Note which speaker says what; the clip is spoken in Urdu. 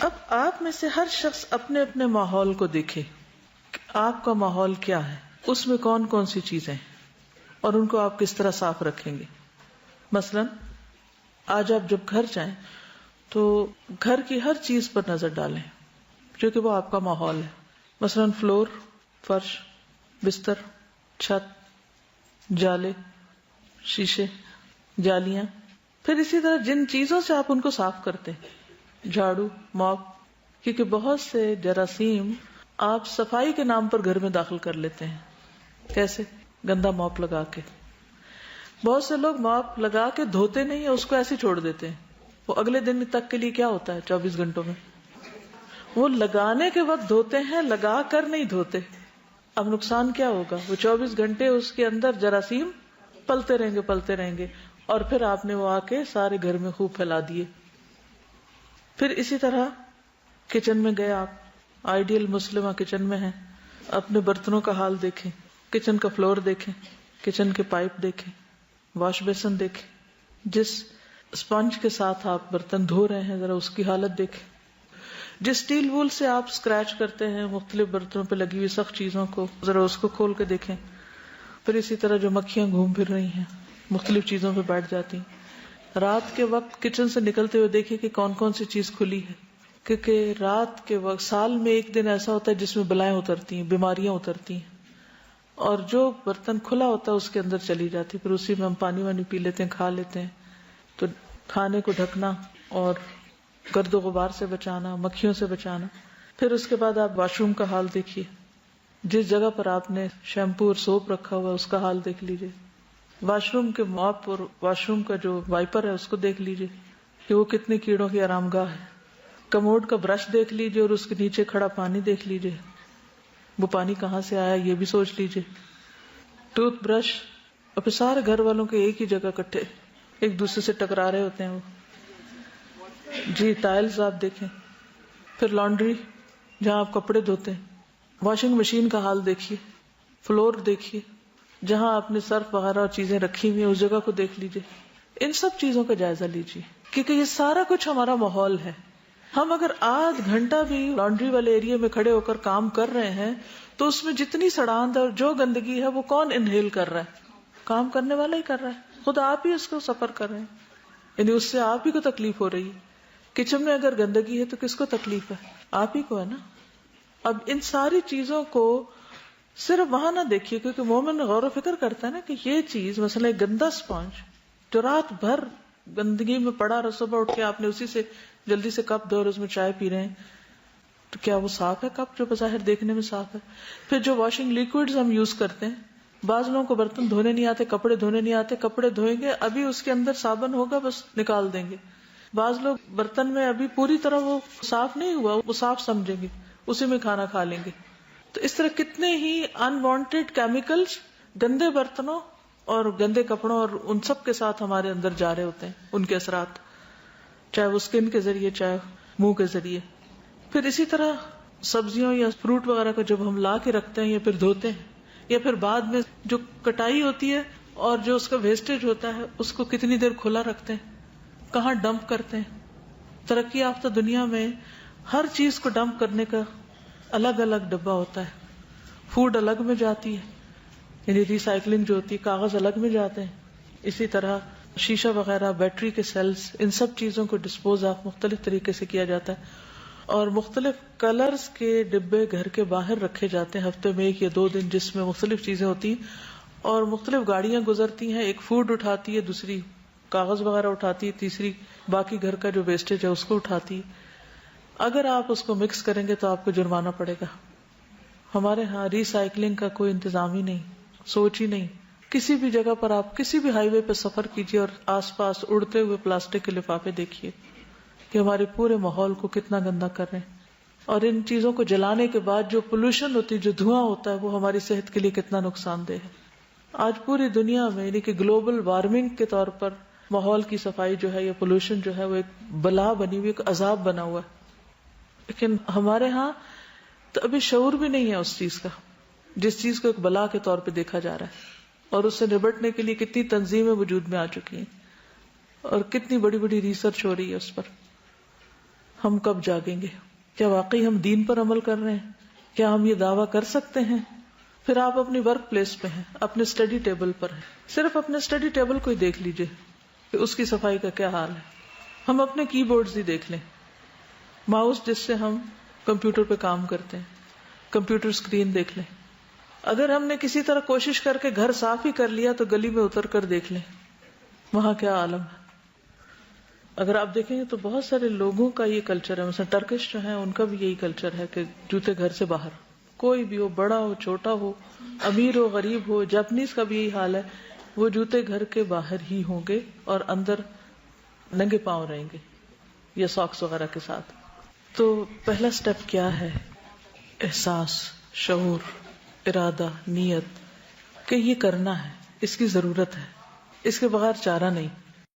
Speaker 1: اب آپ میں سے ہر شخص اپنے اپنے ماحول کو دیکھے کہ آپ کا ماحول کیا ہے، اس میں کون کون سی چیزیں ہیں اور ان کو آپ کس طرح صاف رکھیں گے. مثلا آج آپ جب گھر جائیں تو گھر کی ہر چیز پر نظر ڈالیں جو کہ وہ آپ کا ماحول ہے. مثلا فلور، فرش، بستر، چھت، جالے، شیشے، جالیاں. پھر اسی طرح جن چیزوں سے آپ ان کو صاف کرتے ہیں، جھاڑو، موپ، کیونکہ بہت سے جراثیم آپ صفائی کے نام پر گھر میں داخل کر لیتے ہیں. کیسے؟ گندا موپ لگا کے. بہت سے لوگ موپ لگا کے دھوتے نہیں ہیں، اس کو ایسے چھوڑ دیتے ہیں. وہ اگلے دن تک کے لیے کیا ہوتا ہے 24 گھنٹوں میں؟ وہ لگانے کے وقت دھوتے ہیں، لگا کر نہیں دھوتے. اب نقصان کیا ہوگا؟ وہ 24 گھنٹے اس کے اندر جراثیم پلتے رہیں گے اور پھر آپ نے وہ آ کے سارے گھر میں خوب پھیلا دیے. پھر اسی طرح کچن میں گئے آپ، آئیڈیل مسلمہ کچن میں ہیں، اپنے برتنوں کا حال دیکھیں، کچن کا فلور دیکھیں، کچن کے پائپ دیکھیں، واش بیسن دیکھیں، جس اسپنج کے ساتھ آپ برتن دھو رہے ہیں ذرا اس کی حالت دیکھیں، جس اسٹیل وول سے آپ اسکریچ کرتے ہیں مختلف برتنوں پہ لگی ہوئی سخت چیزوں کو ذرا اس کو کھول کے دیکھیں. پھر اسی طرح جو مکھیاں گھوم پھر رہی ہیں مختلف چیزوں پہ بیٹھ جاتی ہیں، رات کے وقت کچن سے نکلتے ہوئے دیکھیں کہ کون کون سی چیز کھلی ہے، کیونکہ رات کے وقت سال میں ایک دن ایسا ہوتا ہے جس میں بلائیں اترتی ہیں، بیماریاں اترتی ہیں، اور جو برتن کھلا ہوتا ہے اس کے اندر چلی جاتی، پھر اسی میں ہم پانی وانی پی لیتے ہیں، کھا لیتے ہیں. تو کھانے کو ڈھکنا اور گرد و غبار سے بچانا، مکھیوں سے بچانا. پھر اس کے بعد آپ واش روم کا حال دیکھیے، جس جگہ پر آپ نے شیمپو اور سوپ رکھا ہوا ہے اس کا حال دیکھ لیجیے. واش روم کے موپ اور واش روم کا جو وائپر ہے اس کو دیکھ لیجیے کہ وہ کتنے کیڑوں کی آرام گاہ ہے. کموڈ کا برش دیکھ لیجیے اور اس کے نیچے کھڑا پانی دیکھ لیجیے، وہ پانی کہاں سے آیا یہ بھی سوچ لیجیے. ٹوتھ برش، اور پھر سارے گھر والوں کے ایک ہی جگہ کٹھے ایک دوسرے سے ٹکرا رہے ہوتے ہیں وہ. جی ٹائلز آپ دیکھیں. پھر لانڈری جہاں آپ کپڑے دھوتے ہیں، واشنگ مشین کا حال دیکھیے، فلور دیکھیے، جہاں آپ نے سرف وغیرہ اور چیزیں رکھی ہوئی ہیں اس جگہ کو دیکھ لیجیے. ان سب چیزوں کا جائزہ لیجیے کیونکہ یہ سارا کچھ ہمارا ماحول ہے. ہم اگر آدھ گھنٹہ بھی لانڈری والے ایریا میں کھڑے ہو کر کام کر رہے ہیں تو اس میں جتنی سڑاند اور جو گندگی ہے وہ کون انہیل کر رہا ہے؟ کام کرنے والا ہی کر رہا ہے، خود آپ ہی اس کو سفر کر رہے ہیں، یعنی اس سے آپ ہی کو تکلیف ہو رہی ہے. کچن میں اگر گندگی ہے تو کس کو تکلیف ہے؟ آپ ہی کو ہے نا. اب ان ساری چیزوں کو صرف وہاں نہ دیکھیے، کیونکہ مومن غور و فکر کرتا ہے نا کہ یہ چیز مثلا ایک گندا اسپونج جو رات بھر گندگی میں پڑا رہا، صبح اٹھ کے آپ نے اسی سے جلدی سے کپ دھو اور اس میں چائے پی رہے ہیں، تو کیا وہ صاف ہے کپ جو بظاہر دیکھنے میں صاف ہے؟ پھر جو واشنگ لیکوڈز ہم یوز کرتے ہیں، بعض لوگوں کو برتن دھونے نہیں آتے، کپڑے دھونے نہیں آتے، کپڑے دھوئیں گے ابھی اس کے اندر صابن ہوگا بس نکال دیں گے. بعض لوگ برتن میں ابھی پوری طرح وہ صاف نہیں ہوا وہ صاف سمجھیں گے، اسی میں کھانا کھا لیں گے. تو اس طرح کتنے ہی انوانٹیڈ کیمیکلز گندے برتنوں اور گندے کپڑوں اور ان سب کے ساتھ ہمارے اندر جا رہے ہوتے ہیں، ان کے اثرات چاہے وہ اسکن کے ذریعے چاہے منہ کے ذریعے. پھر اسی طرح سبزیوں یا فروٹ وغیرہ کو جب ہم لا کے رکھتے ہیں یا پھر دھوتے ہیں یا پھر بعد میں جو کٹائی ہوتی ہے اور جو اس کا ویسٹیج ہوتا ہے اس کو کتنی دیر کھلا رکھتے ہیں، کہاں ڈمپ کرتے ہیں. ترقی یافتہ دنیا میں ہر چیز کو ڈمپ کرنے کا الگ الگ ڈبہ ہوتا ہے. فوڈ الگ میں جاتی ہے، یعنی ریسائکلنگ جو ہوتی ہے، کاغذ الگ میں جاتے ہیں. اسی طرح شیشہ وغیرہ، بیٹری کے سیلز، ان سب چیزوں کو ڈسپوز آف مختلف طریقے سے کیا جاتا ہے. اور مختلف کلرز کے ڈبے گھر کے باہر رکھے جاتے ہیں ہفتے میں 1 یا 2 دن، جس میں مختلف چیزیں ہوتی ہیں اور مختلف گاڑیاں گزرتی ہیں. ایک فوڈ اٹھاتی ہے، دوسری کاغذ وغیرہ اٹھاتی ہے، تیسری باقی گھر کا جو ویسٹیج ہے اس کو اٹھاتی ہے. اگر آپ اس کو مکس کریں گے تو آپ کو جرمانہ پڑے گا. ہمارے ہاں ریسائکلنگ کا کوئی انتظام ہی نہیں، سوچ ہی نہیں. کسی بھی جگہ پر آپ کسی بھی ہائی وے پہ سفر کیجیے اور آس پاس اڑتے ہوئے پلاسٹک کے لفافے دیکھیے کہ ہمارے پورے ماحول کو کتنا گندا کر رہے ہیں. اور ان چیزوں کو جلانے کے بعد جو پولوشن ہوتی ہے، جو دھواں ہوتا ہے، وہ ہماری صحت کے لیے کتنا نقصان دہ ہے. آج پوری دنیا میں یعنی کہ گلوبل وارمنگ کے طور پر ماحول کی صفائی جو ہے یا پولوشن جو ہے وہ ایک بلا بنی ہوئی، ایک عذاب بنا ہوا ہے. لیکن ہمارے ہاں تو ابھی شعور بھی نہیں ہے اس چیز کا، جس چیز کو ایک بلا کے طور پہ دیکھا جا رہا ہے. اور اس سے نبٹنے کے لیے کتنی تنظیمیں وجود میں آ چکی ہیں اور کتنی بڑی بڑی ریسرچ ہو رہی ہے اس پر. ہم کب جاگیں گے؟ کیا واقعی ہم دین پر عمل کر رہے ہیں؟ کیا ہم یہ دعویٰ کر سکتے ہیں؟ پھر آپ اپنی ورک پلیس پہ ہیں، اپنے اسٹڈی ٹیبل پر ہیں، صرف اپنے اسٹڈی ٹیبل کو ہی دیکھ لیجئے کہ اس کی صفائی کا کیا حال ہے. ہم اپنے کی بورڈز ہی دیکھ لیں، ماؤس جس سے ہم کمپیوٹر پہ کام کرتے ہیں، کمپیوٹر اسکرین دیکھ لیں. اگر ہم نے کسی طرح کوشش کر کے گھر صاف ہی کر لیا تو گلی میں اتر کر دیکھ لیں وہاں کیا عالم ہے. اگر آپ دیکھیں گے تو بہت سارے لوگوں کا یہ کلچر ہے، مثلا ٹرکش جو ہے ان کا بھی یہی کلچر ہے کہ جوتے گھر سے باہر، کوئی بھی ہو، بڑا ہو چھوٹا ہو، امیر ہو غریب ہو. جاپنیز کا بھی یہی حال ہے، وہ جوتے گھر کے باہر ہی ہوں گے اور اندر ننگے پاؤں رہیں گے یا ساکس وغیرہ کے ساتھ. تو پہلا سٹیپ کیا ہے؟ احساس، شعور، ارادہ، نیت کہ یہ کرنا ہے، اس کی ضرورت ہے، اس کے بغیر چارہ نہیں.